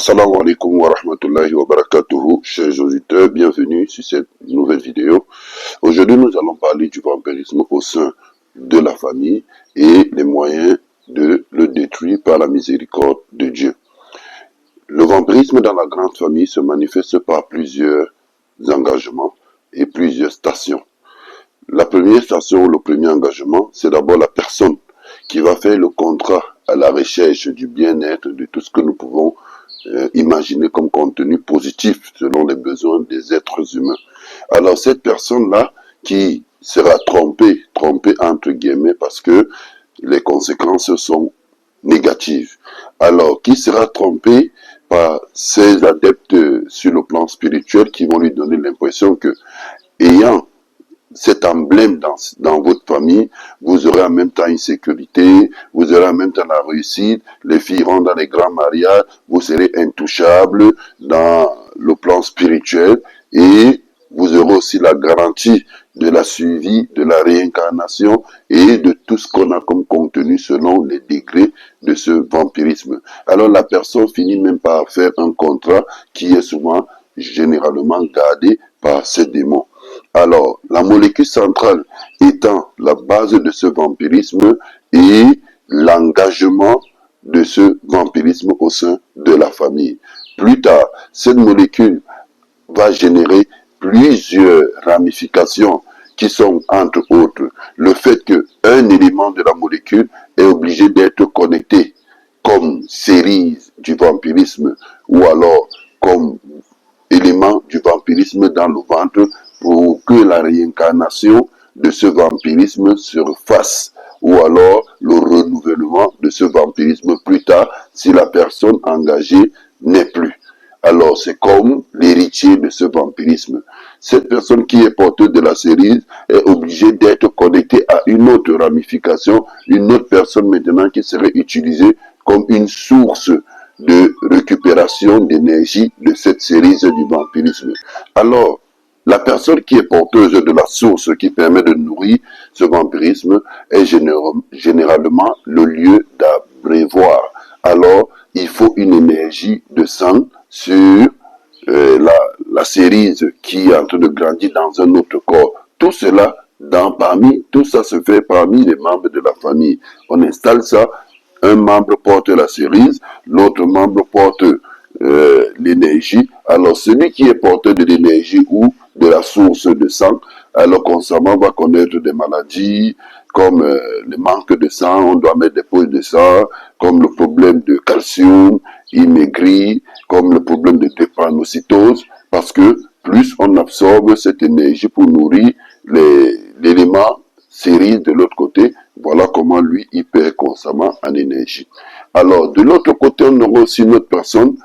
Assalamu alaikum wa rahmatullahi wa barakatuhu, chers auditeurs, bienvenue sur cette nouvelle vidéo. Aujourd'hui, nous allons parler du vampirisme au sein de la famille et les moyens de le détruire par la miséricorde de Dieu. Le vampirisme dans la grande famille se manifeste par plusieurs engagements et plusieurs stations. La première station, le premier engagement, c'est d'abord la personne qui va faire le contrat à la recherche du bien-être, de tout ce que nous pouvons imaginer comme contenu positif selon les besoins des êtres humains. Alors cette personne-là qui sera trompée entre guillemets parce que les conséquences sont négatives. Alors qui sera trompée par ces adeptes sur le plan spirituel qui vont lui donner l'impression que ayant cet emblème dans votre famille, vous aurez en même temps une sécurité, vous aurez en même temps la réussite, les filles iront dans les grands mariages, vous serez intouchables dans le plan spirituel et vous aurez aussi la garantie de la suivi, de la réincarnation et de tout ce qu'on a comme contenu selon les degrés de ce vampirisme. Alors la personne finit même par faire un contrat qui est souvent, généralement gardé par ces démons. Alors, la molécule centrale étant la base de ce vampirisme et l'engagement de ce vampirisme au sein de la famille. Plus tard, cette molécule va générer plusieurs ramifications qui sont, entre autres, le fait qu'un élément de la molécule est obligé d'être connecté comme cerise du vampirisme ou alors comme élément du vampirisme dans le ventre pour que la réincarnation de ce vampirisme se fasse ou alors le renouvellement de ce vampirisme plus tard si la personne engagée n'est plus. Alors c'est comme l'héritier de ce vampirisme. Cette personne qui est porteuse de la cerise est obligée d'être connectée à une autre ramification, une autre personne maintenant qui serait utilisée comme une source de récupération d'énergie de cette cerise du vampirisme. Alors, la personne qui est porteuse de la source qui permet de nourrir ce vampirisme est généralement le lieu d'abreuvoir. Alors, il faut une énergie de sang sur la cerise qui est en train de grandir dans un autre corps. Tout cela, tout ça se fait parmi les membres de la famille. On installe ça. Un membre porte la cerise, l'autre membre porte l'énergie. Alors celui qui est porteur de l'énergie ou de la source de sang, alors constamment va connaître des maladies comme le manque de sang, on doit mettre des poches de sang, comme le problème de calcium, il maigrit, comme le problème de drépanocytose, parce que plus on absorbe cette énergie pour nourrir l'élément cerise de l'autre côté, voilà comment lui, il perd constamment en énergie. Alors, de l'autre côté, on aura aussi une autre personne,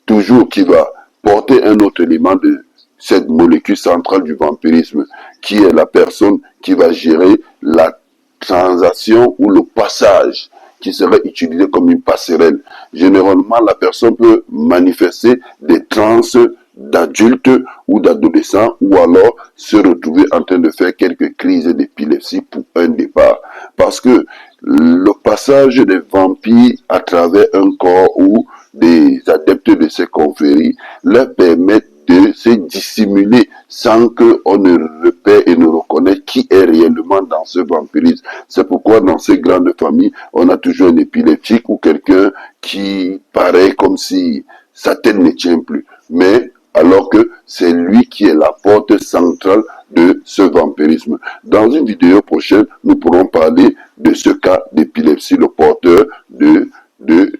toujours qui va porter un autre élément de cette molécule centrale du vampirisme, qui est la personne qui va gérer la transaction ou le passage, qui serait utilisé comme une passerelle. Généralement, la personne peut manifester des transes d'adultes ou d'adolescents ou alors se retrouver en train de faire quelques crises d'épilepsie pour un départ. Parce que le passage des vampires à travers un corps ou des adeptes de ces confréries leur permettent de se dissimuler sans qu'on ne repère et ne reconnaisse qui est réellement dans ce vampirisme. C'est pourquoi dans ces grandes familles, on a toujours un épileptique ou quelqu'un qui paraît comme si sa tête ne tient plus. Mais alors que c'est lui qui est la porte centrale de ce vampirisme. Dans une vidéo prochaine, nous pourrons parler de ce cas d'épilepsie, le porteur de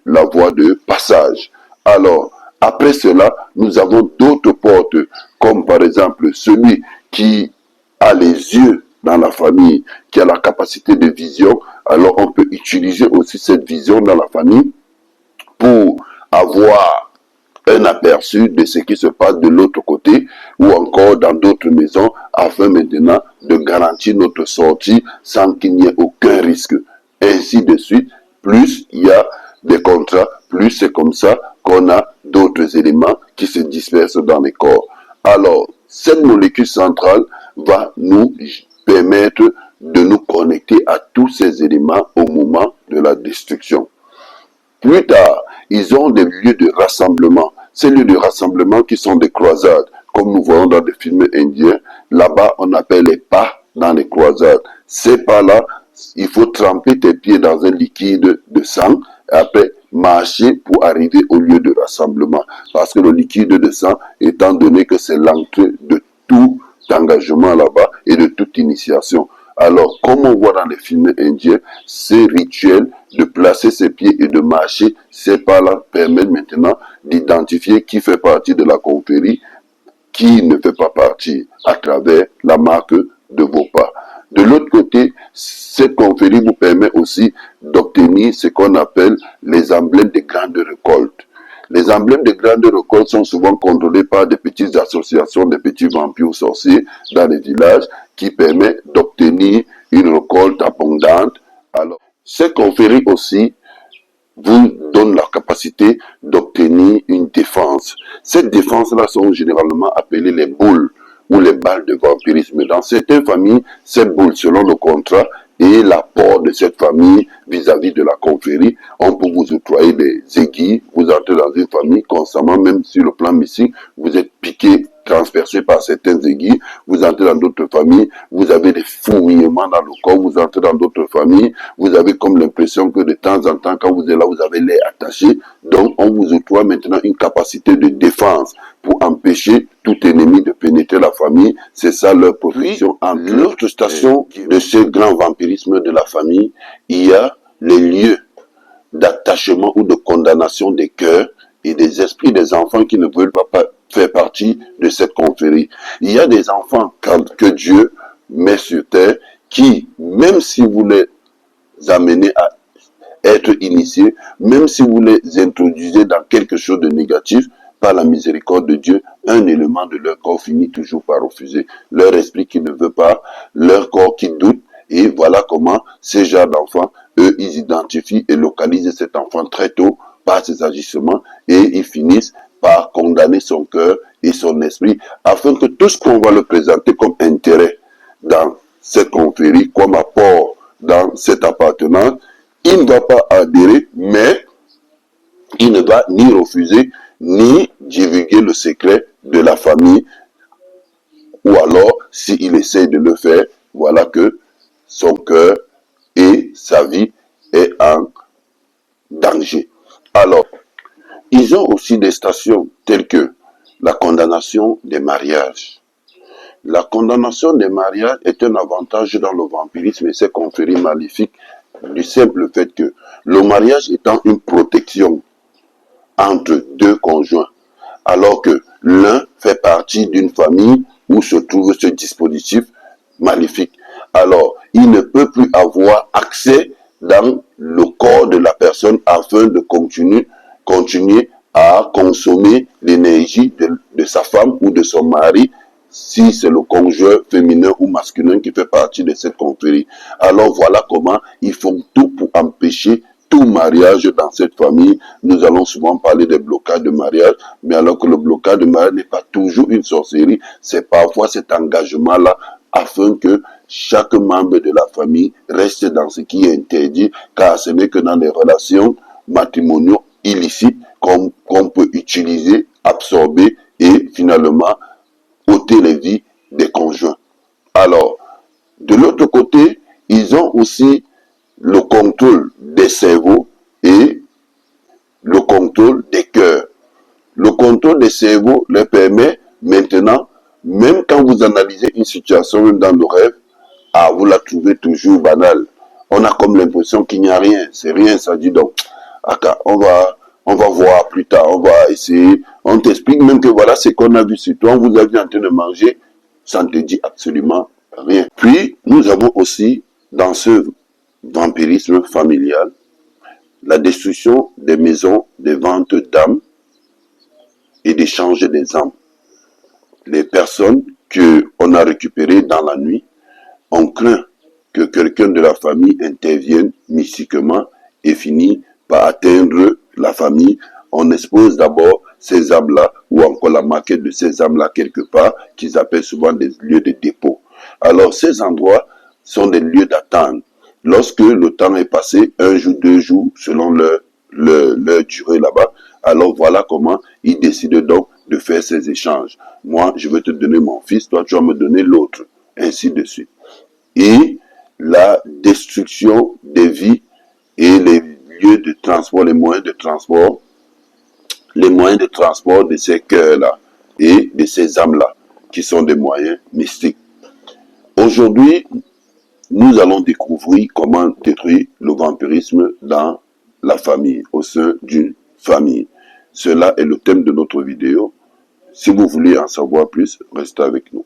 la voie de passage. Alors, après cela, nous avons d'autres portes, comme par exemple celui qui a les yeux dans la famille, qui a la capacité de vision. Alors, on peut utiliser aussi cette vision dans la famille pour avoir un aperçu de ce qui se passe de l'autre côté ou encore dans d'autres maisons afin maintenant de garantir notre sortie sans qu'il n'y ait aucun risque. Ainsi de suite, plus il y a des contrats, plus c'est comme ça qu'on a d'autres éléments qui se dispersent dans les corps. Alors, cette molécule centrale va nous permettre de nous connecter à tous ces éléments au moment de la destruction. Plus tard, ils ont des lieux de rassemblement. Ces lieux de rassemblement qui sont des croisades, comme nous voyons dans des films indiens, là-bas on appelle les pas dans les croisades. Ces pas-là, il faut tremper tes pieds dans un liquide de sang et après marcher pour arriver au lieu de rassemblement. Parce que le liquide de sang, étant donné que c'est l'entrée de tout engagement là-bas et de toute initiation. Alors, comme on voit dans les films indiens, ces rituels de placer ses pieds et de marcher, ces pas-là permettent maintenant d'identifier qui fait partie de la confrérie, qui ne fait pas partie à travers la marque de vos pas. De l'autre côté, cette confrérie vous permet aussi d'obtenir ce qu'on appelle les emblèmes de grandes récoltes. Les emblèmes de grandes récoltes sont souvent contrôlés par des petites associations, des petits vampires sorciers dans les villages qui permettent d'obtenir une récolte abondante. Alors, cette confrérie aussi vous donne la capacité d'obtenir une défense. Cette défense-là sont généralement appelées les boules ou les balles de vampirisme. Dans certaines familles, ces boules, selon le contrat et l'apport de cette famille vis-à-vis de la confrérie, on peut vous octroyer des aiguilles, vous entrez dans une famille constamment, même sur le plan mystique, vous êtes piqué, transpercé par certaines aiguilles, vous entrez dans d'autres familles, vous avez des fourmillements dans le corps, vous entrez dans d'autres familles, vous avez comme l'impression que de temps en temps, quand vous êtes là, vous avez l'air attaché, donc on vous octroie maintenant une capacité de défense pour empêcher tout ennemi de pénétrer la famille, c'est ça leur profession. En l'autre station de ce grand vampirisme de la famille, il y a les lieux d'attachement ou de condamnation des cœurs et des esprits des enfants qui ne veulent pas faire partie de cette confrérie. Il y a des enfants que Dieu met sur terre qui, même si vous les amenez à être initiés, même si vous les introduisez dans quelque chose de négatif, par la miséricorde de Dieu, un élément de leur corps finit toujours par refuser. Leur esprit qui ne veut pas, leur corps qui doute, et voilà comment ces genres d'enfants, eux, ils identifient et localisent cet enfant très tôt par ses agissements, et ils finissent par condamner son cœur et son esprit, afin que tout ce qu'on va le présenter comme intérêt dans cette confrérie, comme apport dans cette appartenance, il ne va pas adhérer, mais il ne va ni refuser, ni divulguer le secret de la famille, ou alors, s'il essaie de le faire, voilà que son cœur et sa vie est en danger. Alors, ils ont aussi des stations telles que la condamnation des mariages. La condamnation des mariages est un avantage dans le vampirisme et ses confréries maléfiques du simple fait que le mariage étant une protection entre deux conjoints, alors que l'un fait partie d'une famille où se trouve ce dispositif maléfique. Alors, il ne peut plus avoir accès dans le corps de la personne afin de continuer à consommer l'énergie de sa femme ou de son mari, si c'est le conjoint féminin ou masculin qui fait partie de cette confrérie. Alors voilà comment ils font tout pour empêcher tout mariage dans cette famille. Nous allons souvent parler des blocages de mariage, mais alors que le blocage de mariage n'est pas toujours une sorcellerie, c'est parfois cet engagement-là afin que chaque membre de la famille reste dans ce qui est interdit, car ce n'est que dans les relations matrimoniales illicites qu'on peut utiliser, absorber et finalement ôter les vies des conjoints. Alors, de l'autre côté, ils ont aussi le contrôle des cerveaux et le contrôle des cœurs. Le contrôle des cerveaux leur permet maintenant, même quand vous analysez une situation, même dans le rêve, vous la trouvez toujours banale. On a comme l'impression qu'il n'y a rien. C'est rien, ça dit donc, on va voir plus tard, on va essayer. On t'explique même que voilà ce qu'on a vu sur toi, vous avez en train de manger, ça ne te dit absolument rien. Puis, nous avons aussi, dans ce vampirisme familial, la destruction des maisons, des ventes d'âmes et d'échange des âmes. Les personnes qu'on a récupérées dans la nuit, on craint que quelqu'un de la famille intervienne mystiquement et finisse par atteindre la famille. On expose d'abord ces âmes-là ou encore la maquette de ces âmes-là quelque part, qu'ils appellent souvent des lieux de dépôt. Alors ces endroits sont des lieux d'attente. Lorsque le temps est passé, un jour, 2 jours, selon leur durée là-bas. Alors voilà comment ils décident donc de faire ces échanges. Moi, je vais te donner mon fils, toi tu vas me donner l'autre, ainsi de suite. Et la destruction des vies et les lieux de transport, les moyens de transport de ces cœurs-là et de ces âmes-là, qui sont des moyens mystiques. Aujourd'hui, nous allons découvrir comment détruire le vampirisme dans la famille, au sein d'une famille. Cela est le thème de notre vidéo. Si vous voulez en savoir plus, restez avec nous.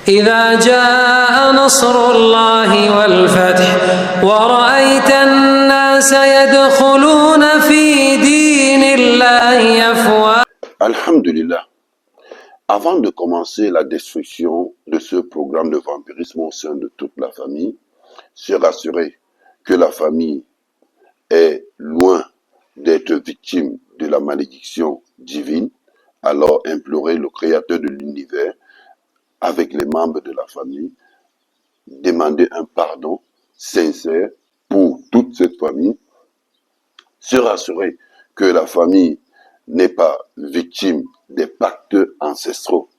إذا جاء نصر الله والفتح ورأيت الناس يدخلون في دين الله أفواجا. Alhamdulillah. Avant de commencer la destruction de ce programme de vampirisme au sein de toute la famille, se rassurer que la famille est loin d'être victime de la malédiction divine, alors implorer le Créateur de l'univers avec les membres de la famille, demander un pardon sincère pour toute cette famille, se rassurer que la famille n'est pas victime des pactes ancestraux.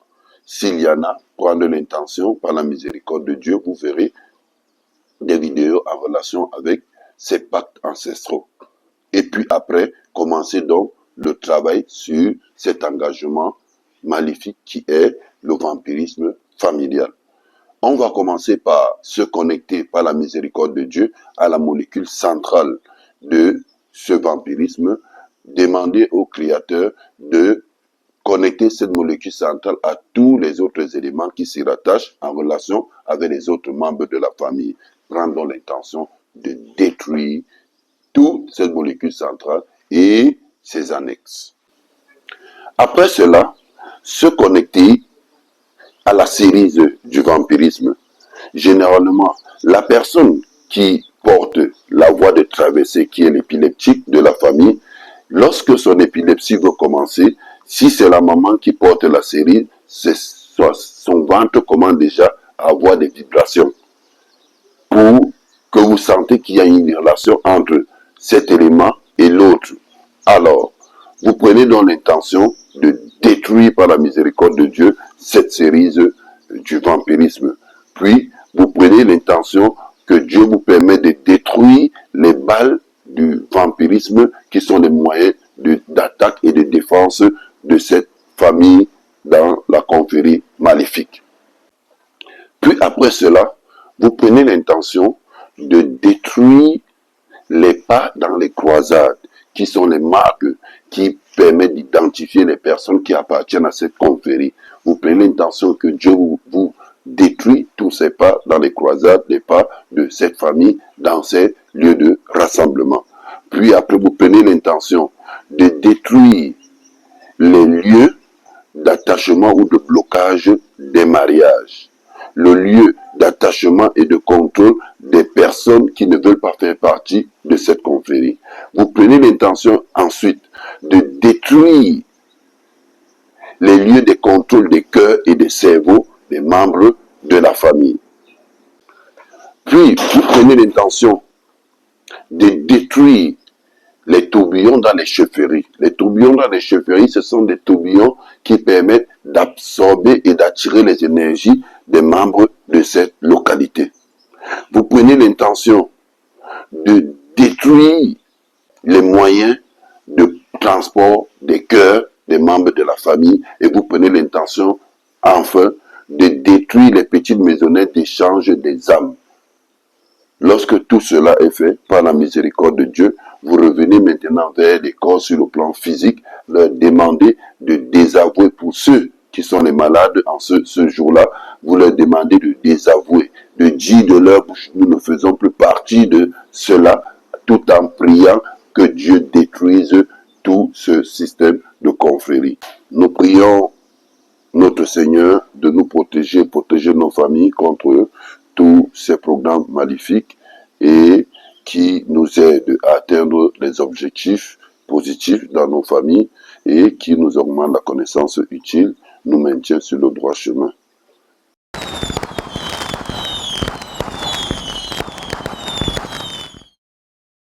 S'il y en a, prendre l'intention par la miséricorde de Dieu, vous verrez des vidéos en relation avec ces pactes ancestraux. Et puis après, commencer donc le travail sur cet engagement maléfique qui est le vampirisme familial. On va commencer par se connecter par la miséricorde de Dieu à la molécule centrale de ce vampirisme, demander au Créateur de connecter cette molécule centrale à tous les autres éléments qui s'y rattachent en relation avec les autres membres de la famille. Prendre l'intention de détruire toute cette molécule centrale et ses annexes. Après cela, se connecter à la cerise du vampirisme. Généralement, la personne qui porte la voie de traversée, qui est l'épileptique de la famille, lorsque son épilepsie veut commencer, si c'est la maman qui porte la cerise, son ventre commence déjà à avoir des vibrations. Pour que vous sentez qu'il y a une relation entre cet élément et l'autre. Alors, vous prenez donc l'intention de détruire par la miséricorde de Dieu cette cerise du vampirisme. Puis, vous prenez l'intention que Dieu vous permet de détruire les balles du vampirisme qui sont les moyens d'attaque et de défense de cette famille dans la confrérie maléfique. Puis après cela, vous prenez l'intention de détruire les pas dans les croisades, qui sont les marques qui permettent d'identifier les personnes qui appartiennent à cette confrérie. Vous prenez l'intention que Dieu vous détruit tous ces pas dans les croisades, les pas de cette famille dans ces lieux de rassemblement. Puis après, vous prenez l'intention de détruire les lieux d'attachement ou de blocage des mariages, le lieu d'attachement et de contrôle des personnes qui ne veulent pas faire partie de cette confrérie. Vous prenez l'intention ensuite de détruire les lieux de contrôle des cœurs et des cerveaux des membres de la famille. Puis, vous prenez l'intention de détruire les tourbillons dans les chefferies. Les tourbillons dans les chefferies, ce sont des tourbillons qui permettent d'absorber et d'attirer les énergies des membres de cette localité. Vous prenez l'intention de détruire les moyens de transport des cœurs des membres de la famille et vous prenez l'intention, enfin, de détruire les petites maisonnettes d'échange des âmes. Lorsque tout cela est fait par la miséricorde de Dieu, vous revenez maintenant vers les corps sur le plan physique, leur demandez de désavouer pour ceux qui sont les malades en ce jour-là, vous leur demandez de désavouer, de dire de leur bouche, nous ne faisons plus partie de cela, tout en priant que Dieu détruise tout ce système de confrérie. Nous prions notre Seigneur de nous protéger nos familles contre tous ces programmes maléfiques et qui nous aident à atteindre les objectifs positifs dans nos familles et qui nous augmentent la connaissance utile, nous maintient sur le droit chemin.